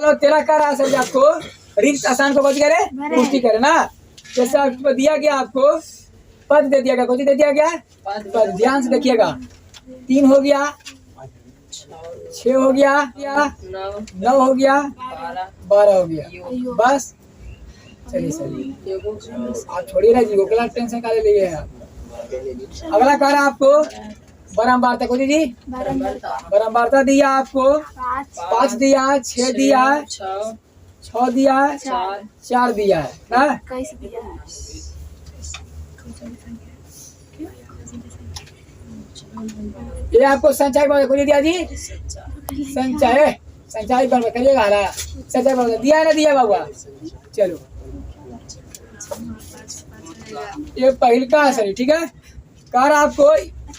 चलो तेरा क्या रहा सर आपको रिक्त आसान को करे पूर्ति करे ना। जैसे आपको दिया गया, आपको पद दे दिया गया, कुछ दे दिया गया पद, ध्यान से देखिएगा। 3 हो गया, 6 हो गया, 9 हो गया, 12 हो गया, बस। चलिए आप छोड़िए ना जी, अगला टेंशन का ले लिए आप। अगला कह रहा आपको बारंबारता को जी, बारंबारता दिया आपको 5 दिया, 6 दिया, 6 दिया, 4 दिया है ना। ये आपको संचय को दिया जी, संचय पर करिएगा ना, संचय पर दिया है ना, दिया बाबा। चलो ये पहल का है सर, ठीक है। कार आपको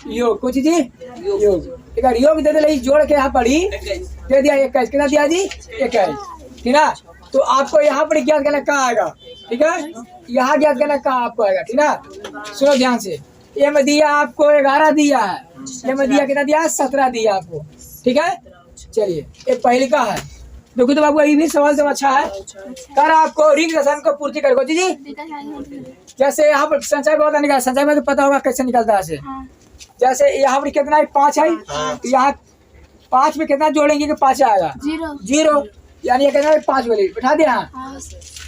योग कुछ जी, योग ठीक है, योग दे दे जोड़ के यहाँ पढ़ी दे दिया 21, कितना दिया जी 21, ठीक है। तो आपको यहाँ पर ज्ञात करना कहाँ आएगा, ठीक है, यहाँ ज्ञात करना कहाँ आपको आएगा, ठीक है। सुनो ध्यान से, ये में दिया आपको 11 दिया है, ये में दिया कितना दिया 17 दिया आपको, ठीक है। चलिए ये पहले का है, देखो तो बाबू ये भी सवाल सब अच्छा है। कर आपको रिक्त रसायन को पूर्ति करेगा जी। जैसे यहाँ पर संचय बहुत निकाल, संचय में तो पता होगा कैसे निकलता है। जैसे यहाँ पर कितना है 5 है, तो यहाँ 5 में कितना जोड़ेंगे कि 5 आएगा 0, यानी ये कितना है 5 बोले बैठा दिया।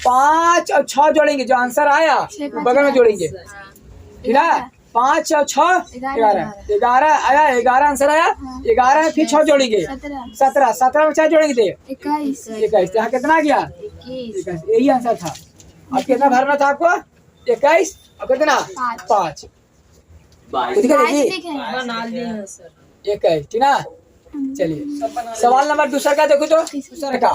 5 और 6 जोड़ेंगे, जो आंसर आया बगल में जोड़ेंगे, ठीक है। 5 और 6 11 आया, 11 आंसर आया, 11 फिर 6 जोड़ेंगे 17 में 4 जोड़ेंगे थे 21, यहाँ कितना गया 21, यही आंसर था। अब कितना भरना था आपको 21 और कितना 5 21, ठीक ना। चलिए सवाल नंबर दूसरा का देखो तो, दूसरा का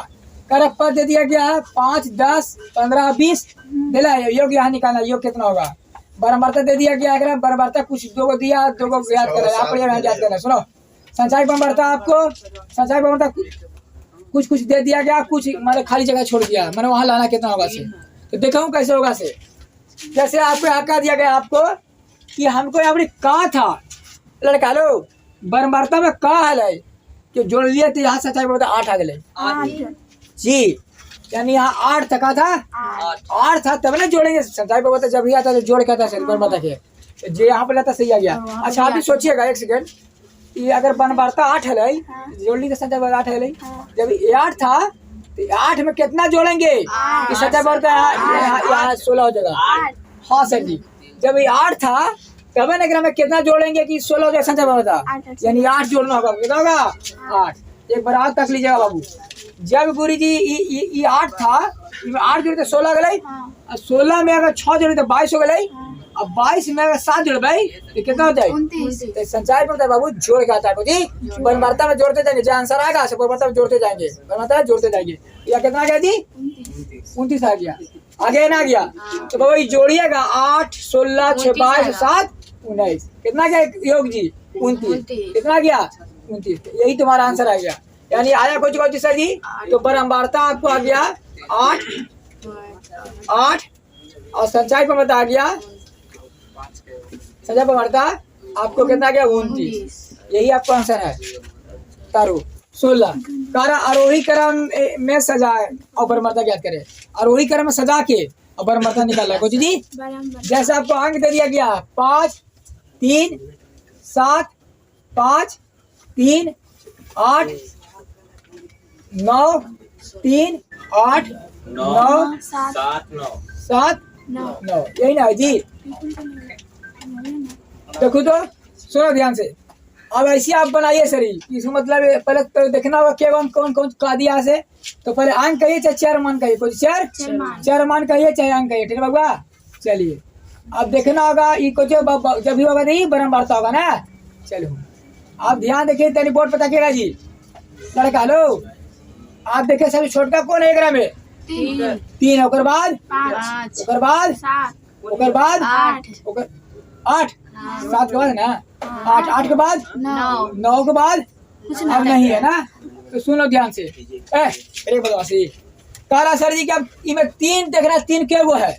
कर पद दे दिया गया है 5 10 15 20 दिला है, योग यहाँ निकालना, योग कितना होगा। बारंबारता दे दिया गया है, बारंबारता कुछ 2 को दिया, 2 को याद करना, यहाँ पर याद करना। सुनो संचय बारंबारता आपको, संचय बारंबारता कुछ दे दिया गया, कुछ मतलब खाली जगह छोड़ दिया, मैंने वहाँ लाना कितना होगा से, तो देखा हूँ कैसे होगा से। जैसे आपको यहाँ कहा दिया गया आपको कि हमको यहाँ पर कहा था लड़का लो बारंबारता में कहा है कि जोड़ लिए, तो यहाँ संचय बारंबारता 8 आ गए जी, यानी यहाँ 8 तक था, 8 था तब ना जोड़ेंगे। संचय बारंबारता जब भी आता तो जोड़ के आता है बारंबारता के, जो यहाँ पर लाता सही आ गया। अच्छा आप भी सोचिएगा एक सेकंड, ये अगर बारंबारता 8 है, जोड़ने का संचय बारंबारता 8 है, जब ये 8 था तो 8 में कितना जोड़ेंगे कि संचय बारंबारता यहाँ 16 हो जाएगा। हाँ सर जी, जब ये 8 था तब ना में कितना जोड़ेंगे कि 16 हो जाएगा संचय बारंबारता, यानी 8 जोड़ना होगा, कितना होगा 8। एक बार आग तक लीजिएगा बाबू, जब गुरु जी ये 8 था, 8 जोड़े तो 16 गए, 16 में अगर 6 जोड़े तो 22 हो गए, अब 22 में अगर 7 जोड़े तो कितना हो जाए। तो संचय पर बाबू जोड़ के आता है जी, बारंबारता में जोड़ते जाएंगे, जो आंसर आएगा बारंबारता में जोड़ते जाएंगे, बारंबारता जोड़ते जाएंगे। या कितना गया जी 29 आ गया, आगे ना गया तो बाबू जोड़िएगा 8 16 6 22 7 19, कितना गया योग जी 29, कितना गया 29, यही तुम्हारा आंसर आ गया। यानी आया कुछ सर जी, तो बारंबारता आपको आ गया 8 और संचय पर बता गया, संचय पर बढ़ता आपको कितना गया 29, यही आपका आंसर है। तारो 16 कारा आरोही क्रम में सजाए और बारंबारता ज्ञात करे, आरोही क्रम में सजा के और बारंबारता निकाला कुछ जी। जैसे आपको अंक दे दिया गया 5 3 7 5 3 8 9 3 8 9 7 9, यही ना है जी। देखो तो सुनो ध्यान से, अब ऐसे आप बनाइए शरीर, इसका मतलब पहले तो देखना होगा क्या कौन कौन का दिया से। तो पहले अंक कहिए चाहे 4 मान कहिए, कुछ 4 मान कहिए चाहे अंक कहिए, ठीक है बाबा। चलिए अब देखना होगा ये कुछ जब भी होगा नहीं बारंबारता होगा ना। चलो आप ध्यान देखिए, तेरी बोर्ड पता क्या जी लड़का लो, आप देखिए सभी छोटका कौन है ग्राम में 3, ओकर बाद 5, ओकर बाद 7, ओकर बाद 8 7 के बाद ना 8 के बाद 9 के बाद अब नहीं है ना। तो सुनो ध्यान से, एक बदमाशी कारा सर जी, क्या इनमें 3 देखना, 3 क्या वो है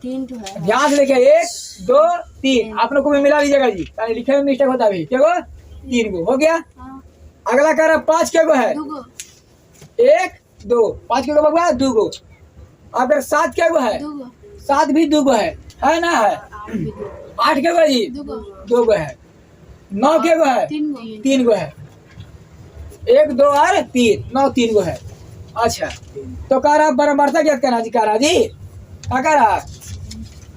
3 तो है, ध्यान से देखिए 1 2 3, आप लोग को भी मिला लीजिएगा जी, लिखे में मिस्टेक होता है। क्या वो 3 को हो गया। अगला कह रहा 5 क्या को है 1 2 5 के गो बबुआ 2 गो। अगर 7 के गो है 7 भी 2 गो है ना है। 8 के गो जी 2 गो है। 9 के गो है 3 गो है। 1 2 और 3 9 3 गो है। अच्छा तो कह रहा बराबरता क्या करना जी, कह रहा जी क्या कह रहा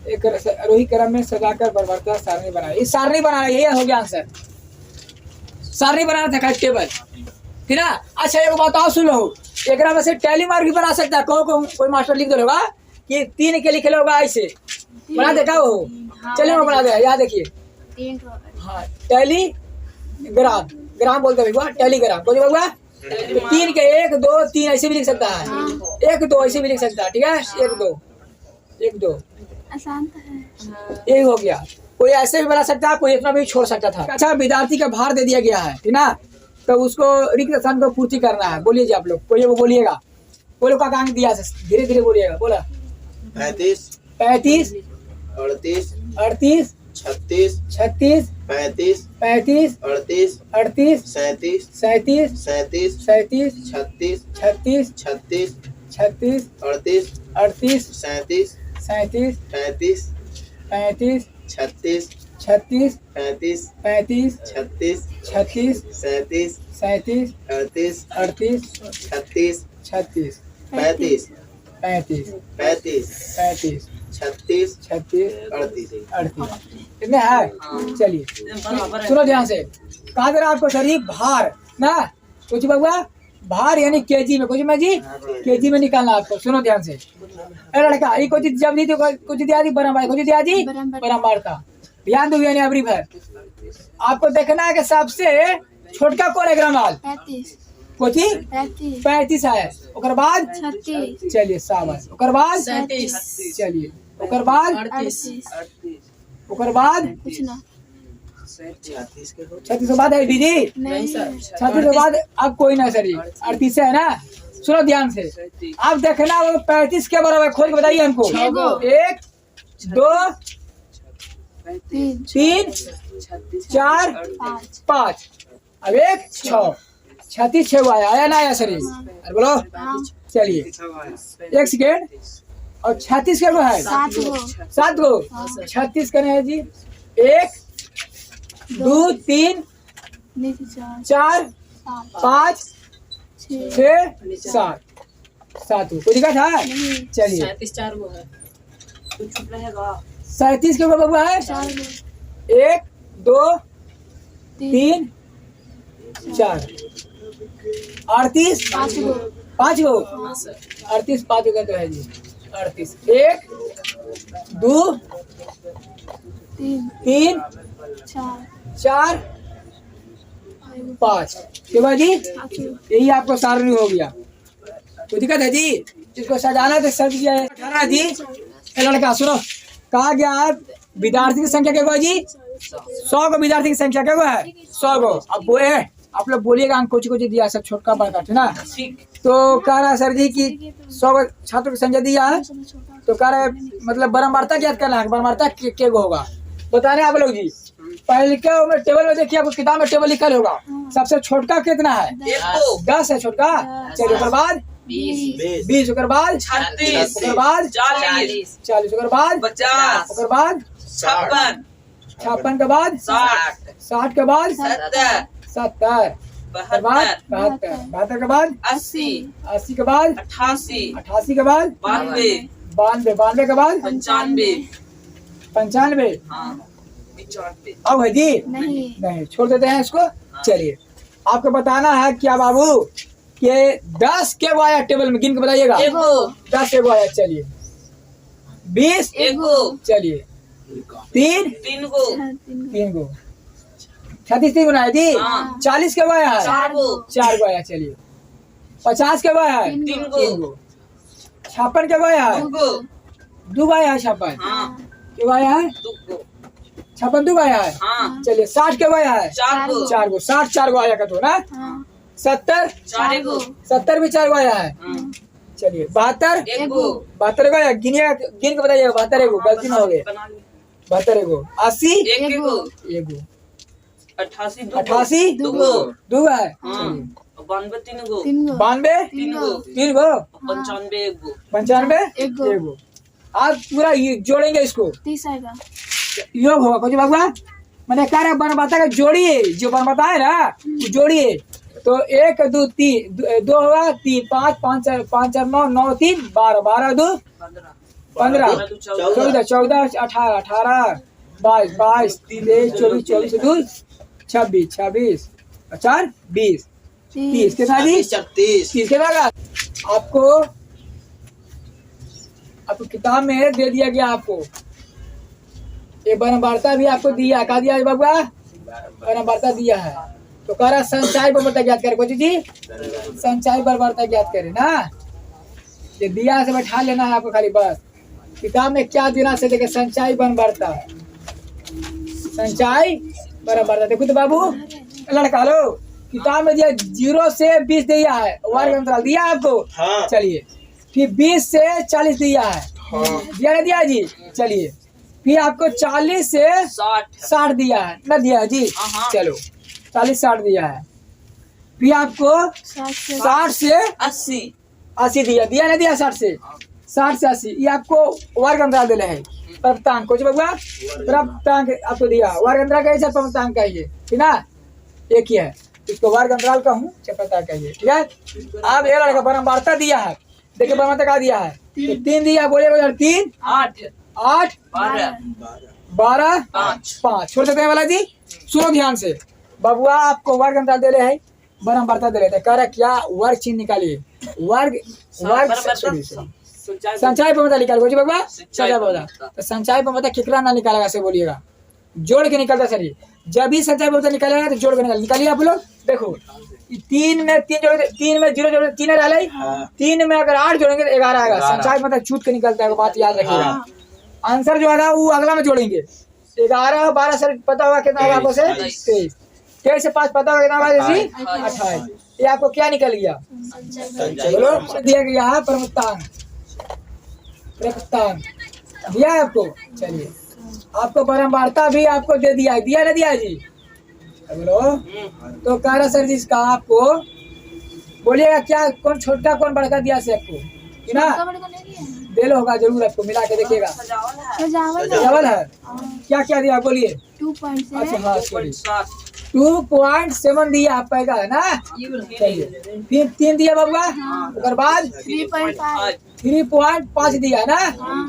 एक रोही क्रम में सजाकर बराबरता सारणी बनाना। इस सारणी बनाना यही हो गया आंसर। सारणी बनाना था टेबल, ठीक ना। अच्छा एक बात और सुन लो, एक में से टैली मार्क भी बना सकता है। कोई मास्टर लिख दो होगा कि 3 के लिखे होगा ऐसे बना देखा हो। चलिए मैं बना दे, याद देखिए। हाँ टैली ग्राम बोलते हैं टेलीग्राम बोलिए बउआ। 3 के 1 2 3 ऐसे भी लिख सकता है। 1 2 ऐसे भी लिख सकता है, ठीक है। 1 2 आसान तो है। ये हो गया। कोई ऐसे भी बना सकता है, कोई इतना भी छोड़ सकता था। अच्छा विद्यार्थी का भार दे दिया गया है, ठीक ना। तो उसको रिक्त स्थान को पूर्ति करना है। बोलिए जी आप लोग, कोई वो बोलिएगा। बोलो का अंक दिया, धीरे धीरे बोलिएगा। बोला 35 35 38 38 36 36 35 35 38 38 37 37 37 37 36 36 36 36 38 38 37 37 35 35 36 36 35 35 36 36 37 37 38 38 36 36 35 35 35 35 36 36 38 38 इतने है। चलिए सुनो ध्यान से। कहा दे रहा आपको सर भार ना कुछ बउआ, भार यानी केजी में। कुछ में जी केजी में निकालना आपको। सुनो ध्यान से। अरे लड़का ये कुछ जब दी तो कुछ दिया जी बराबर, कुछ दिया जी बराबर था। ध्यान दो यानी अबरी भर आपको देखना है कि सबसे छोटका कौन है ग्रामाल। 35 कोची 35 35 है। ओकर बाद 36 चलिए शाबाश। ओकर बाद 37 चलिए ओकर बाद 38 ओकर बाद कुछ ना 36 के 36 के बाद है दीदी। नहीं सर 36 के बाद अब कोई ना सर 38 है ना। सुनो ध्यान से। अब देखना वो 35 के बराबर खोल के बताइए हमको। 1 2 3 4 5 अब 1 6 36 6 आया ना आया सर। अरे बोलो चलिए 1 सेकेंड। और 36 के गो है 7 गो। 36 करने है जी 1 2 3 4 5 6 7 7 कोई दिक्कत है। चलिए 37 के गो बबुआ है 1 2 3 4 38 5 गो 38 5 गो तो है जी 38 1 2 3 4 5 के बाद जी यही आपको सारणी हो गया। कोई दिक्कत है जी। इसको सजाना तो सज गया है। 18 जी। लड़का सुनो कहा गया विद्यार्थी की संख्या क्या जी 100 को। विद्यार्थी की संख्या क्या है 100 को। अब बोले आप लोग बोलिएगा अंक कुछ दिया सब छोटका बड़का, ठीक ना। तो कह रहा है सर जी कि 100 छात्रों की संख्या दिया है। तो कह रहा है मतलब बराबरता ज्ञात करना है। बराबरता के गो होगा बताने आप लोग जी। पहले क्या टेबल में देखिए आपको किताब में टेबल लिखल होगा। सबसे छोटका कितना है 10 है छोटका। चलिए उसके बाद 20 ओकर बाद 36 ओकर बाद 40 ओकर बाद 50 ओकर बाद 56 के बाद 60 के बाद 70 के बाद 72 के बाद 80 के बाद 88 के बाद 92 के बाद 95 अब है जी नहीं छोड़ देते हैं इसको। चलिए आपको बताना है क्या बाबू कि 10 के गो आया टेबल में गिन के बताइएगा। 10 के गो आया। चलिए 20 चलिए 3 गो 36 3 गुना है जी। 40 के गो आया है 4 गो आया। चलिए 50 के गो आया है 3 गो। 56 के गो आया है 2 गो आया है। 56 के गो आया है 56 2 गो आया है। चलिए 60 के गो आया है 4 गो। 60 4 गो आया का तो ना। 70 भी 4 गो आया है। चलिए 72 72 गो गिन के बताइएगा। 72 गो गलती ना हो गए। 72 गो 80 1 गो 88 2 गो है। 92 तीन गो 92 तीन गो 3 गो 95 एक गो 95 एक गो। 1 गो। आप पूरा जोड़ेंगे इसको 30 आएगा। योग होगा कुछ बाबा मैंने कहा बनबाता का जोड़िए जो बनबाता है ना वो जोड़िए तो 1 2 3 2 होगा 3 5 5 4 5 4 9 9 3 12 12 2 15 14 14 18 18 22 22 23 24 24 2 26 26 4 20 30 कितना जी 36 30 के बाद आपको किताब में दे दिया गया आपको ये वार्ता भी आपको दिया कहा दिया है बाबा वार्ता दिया है तो कह रहा संचय वार्ता ज्ञात करे कोची जी संचय वार्ता ज्ञात करे ना ये दिया से बैठा लेना है आपको खाली बस किताब में क्या देना से देखे संचय वार्ता संचय वार्ता देखो तो बाबू लड़का लो किताब में दिया 0 से 20 दिया है वर्ग अंतराल दिया आपको हाँ। चलिए फिर 20 से 40 दिया है दिया नहीं दिया जी चलिए फिर आपको 40 से 60 दिया है ना दिया है जी चलो 40 60 दिया है फिर आपको 60 से 80 दिया ना दिया 60 से 80 ये आपको वर्ग अंतराल दिले है प्रपतांक कुछ बबुआ प्रपतांक आपको दिया वर्ग अंतराल का ऐसा प्रपतांक का ये ठीक ना एक ही है इसको वर्ग अंतराल का हूँ प्रपतांक का ये ठीक है अब ये लड़का वार्ता दिया है देखिए वार्ता का दिया है 3 दिया बोलिए 3 8 8 12 5 छोड़ देते हैं वाला जी सुनो ध्यान से बबुआ आपको वर्ग अंतराल दे रहे हैं बरम वार्ता दे रहे थे कह रहा क्या वर्ग चिन्ह निकालिए वर्ग संचय पर मतलब निकाल बबुआ संचय पर तो संचय पर मतलब कितना ना निकालेगा से बोलिएगा जोड़ के निकलता सर जब भी संचय पर निकालेगा तो जोड़ के निकालिए आप लोग देखो 3 में 3 जोड़े 3 में 0 जोड़े 3 डाले 3 में अगर 8 जोड़ेंगे तो 11 आएगा संचय मतलब छूट के निकलता है बात याद रखिएगा आंसर जो है वो अगला में जोड़ेंगे 11 12 से पता होगा कितना होगा आपको से 23 23 से 5 पता होगा कितना होगा 28 ये आपको क्या निकल गया बोलो दिया गया है प्रमुक्तांक दिया है आपको चलिए आपको वार्ता भी आपको दे दिया ना दिया जी बोलो तो कह रहा सर जी इसका आपको बोलिएगा क्या कौन छोटा कौन बड़का दिया से आपको कि ना दिल होगा जरूर आपको मिला के देखिएगा सजावल है क्या क्या दिया बोलिए 2.7 अच्छा हाँ सॉरी 2.7 दिया आप पैगा है ना चलिए फिर 3 दिया बाबुआ उसके बाद 3.5 दिया ना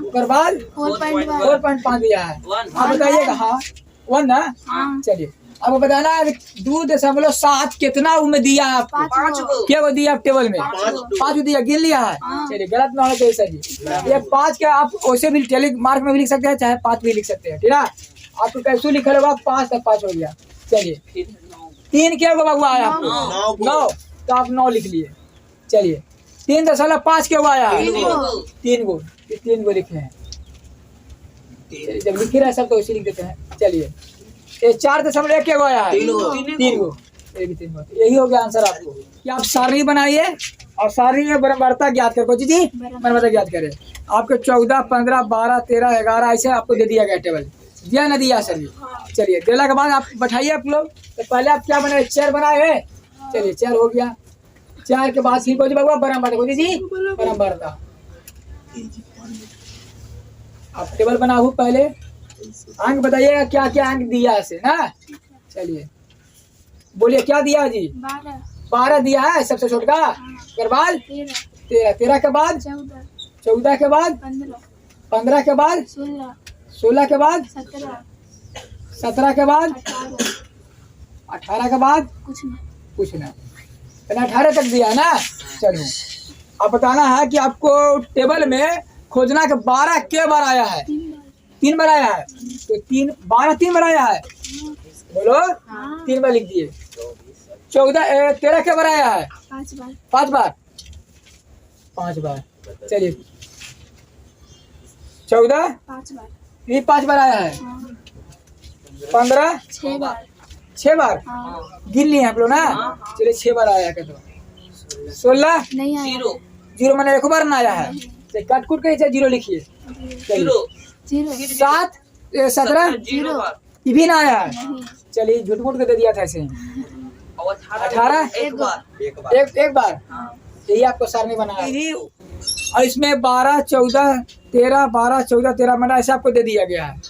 उसके बाद 4.5 दिया है आप बताइएगा हाँ 1 ना चलिए अब बताना 2.7 कितना उनमें दिया है आपको क्या वो दिया आप टेबल में 5 दिया गिन लिया है चलिए गलत ना होना चाहिए सर जी ये 5 का आप वैसे भी टेली मार्क में भी लिख सकते हैं चाहे 5 भी लिख सकते हैं ठीक है आपको कैसे लिखा होगा 5 तक 5 हो गया चलिए 3 क्या होगा बाबू आया आपको 9 तो आप 9 लिख लिए चलिए 3.5 क्या हुआ आया 3 गो लिखे हैं जब लिखे रहे सब तो उसी लिख देते हैं चलिए ये 4.1 क्या आया है 3 गो यही हो गया आंसर आपको कि आप सारणी बनाइए और सारणी में वार्ता ज्ञात कर जी वार्ता ज्ञात करें आपको 14 15 12 13 11 ऐसे आपको दे दिया गया टेबल दिया ना दिया सर चलिए देला के बाद आप बैठाइए आप लोग तो पहले आप क्या बनाए चेयर बनाए हैं चलिए चेयर हो गया चेयर के बाद फिर बाबा बरम वार्ता जी बरम वार्ता आप टेबल बनाओ पहले अंक बताइएगा क्या क्या अंक दिया है ना चलिए बोलिए क्या दिया जी 12 दिया है सबसे छोटा उसके बाद 13 के बाद 14 के बाद 15 के बाद 16 के बाद 17 के बाद 18 के बाद कुछ ना 18 तक दिया ना चलो अब बताना है कि आपको टेबल में खोजना के 12 के बार आया है 3 बार आया है तो 12 बार आया है बोलो 3 बार लिख दिए 13 के बार आया है 5 बार चलिए 14 ये 5 बार आया है 15 6 बार गिन लिए आप लोग ना चलिए 6 बार आया है तो 16 नहीं आया 0 मैंने एक बार ना आया है तो काट कूट के 0 लिखिए 7 17 ये भी ना आया है चलिए झूठ मूठ के दे दिया था ऐसे और 18 एक बार एक बार यही आपको सारणी बनाना है। और इसमें 12 14 13 12 14 13 मना ऐसे आपको दे दिया गया है।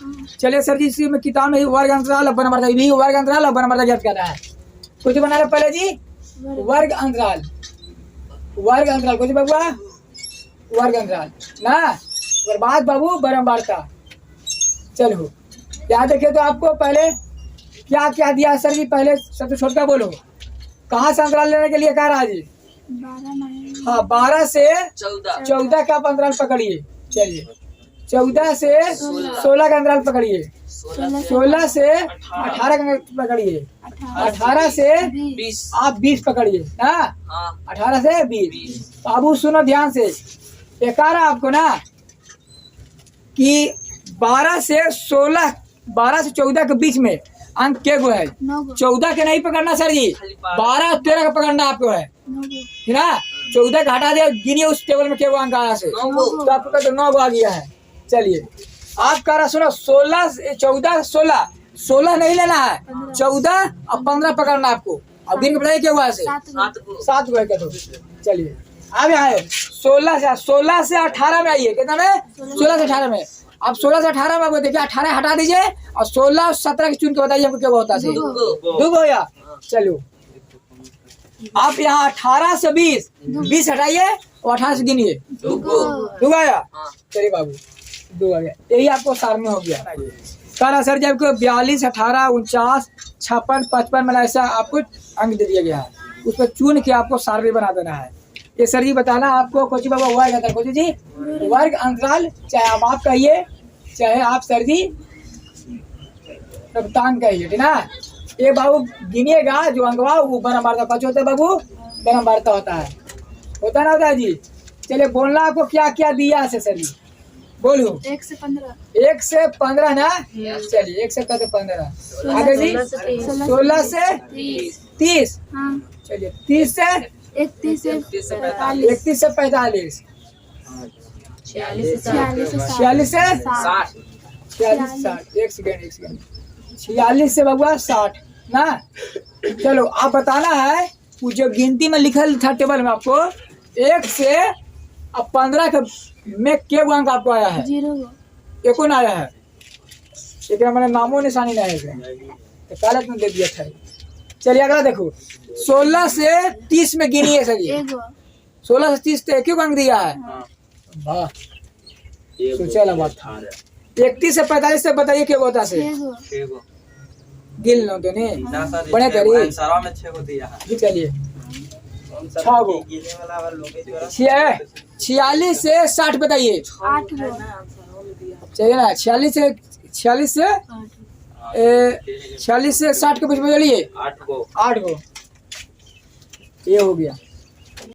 चलिए सर जी, इसी में किताब में वर्ग अंतराल अब नंबर भी वर्ग अंतराल अब नंबर ज्ञात करना है। कुछ बनाना पहले जी वर्ग अंतराल कुछ बबुआ वर्ग अंतराल ना बर्बाद बाबू बारंबारता। चलो यहाँ देखिए तो आपको पहले क्या क्या दिया है सर जी, पहले सबसे छोटा बोलो कहाँ से अंतराल लेने के लिए कह रहा है जी? 12 हाँ 12 से 14 14 का अंतराल पकड़िए। चलिए 14 से 16 का अंतराल पकड़िए, 16 से 18 का पकड़िए, 18 से 20 आप 20 पकड़िए ना, हाँ 18 से 20। बाबू सुनो ध्यान से, ये कह रहा आपको ना कि 12 से 16 12 से 14 के बीच में अंक के गो है? 14 के नहीं पकड़ना सर जी, 12 और 13 का पकड़ना आपको है ठीक है। 14 का हटा दिया, गिनिए उस टेबल में क्या अंक आया से, तो आपको तो 9 आ गया है। चलिए आप कह रहा सुनो 14 16 नहीं लेना है, 14 और 15 पकड़ना आपको। अब गिन के बताइए क्या हुआ से? 7 गो है क्या? तो चलिए अब यहाँ 16 से 18 में आइए। कितना में? 16 से 18 में। अब 16 से 18 में आपको देखिए 18 हटा दीजिए और 16 और 17 की चुन के बताइए आपको क्या होता है? दो गया। चलो आप यहाँ 18 से 20 हटाइए और 18 से गिनिए, दो आया। चलिए बाबू 2 आ गया, यही आपको सारणी हो गया। कल सर जब 42 18 49 56 55 में ऐसा आपको अंक दे दिया गया है, उस पर चुन के आपको सारणी बना देना है। ये सर जी बताना आपको कोची बाबा वर्ग अंतराल, कोची जी वर्ग अंतराल, चाहे आप कहिए चाहे आप सर जी रफ्तान कहिए ठीक ना। ये बाबू गिनिएगा जो अंकवा वो बराबर पाँच होता है बाबू, बराबर होता है, होता ना होता है जी। चलिए बोलना आपको क्या क्या दिया है सर जी, बोलो। 1 से 15 1 से 15 ना, चलिए 1 से 15 आगे जी 16 से 30, हाँ चलिए 30 से 31 से 45 31 से 45 46 46 से 60 60 एक सेकंड 46 से बबुआ 60 ना। चलो आप बताना है वो जो गिनती में लिखल था टेबल में आपको 1 से अब 15 के में के अंक आपको आया है? 0 एको ना आया है, एक मैंने नामो निशानी नहीं है तो कालत में दे दिया था। चलिए अगला देखो 16 से 30 में गिनिए सर जी, 16 से 30 तो एक अंक दिया है। वाह सोचा ला बात था। 31 से 45 से बताइए क्या होता से? गिन लो तो नहीं बने करी। चलिए 6 गो 46 से 60 बताइए। 8 चलिए ना 46 से 60 के बीच में चलिए 8 गो ये हो गया।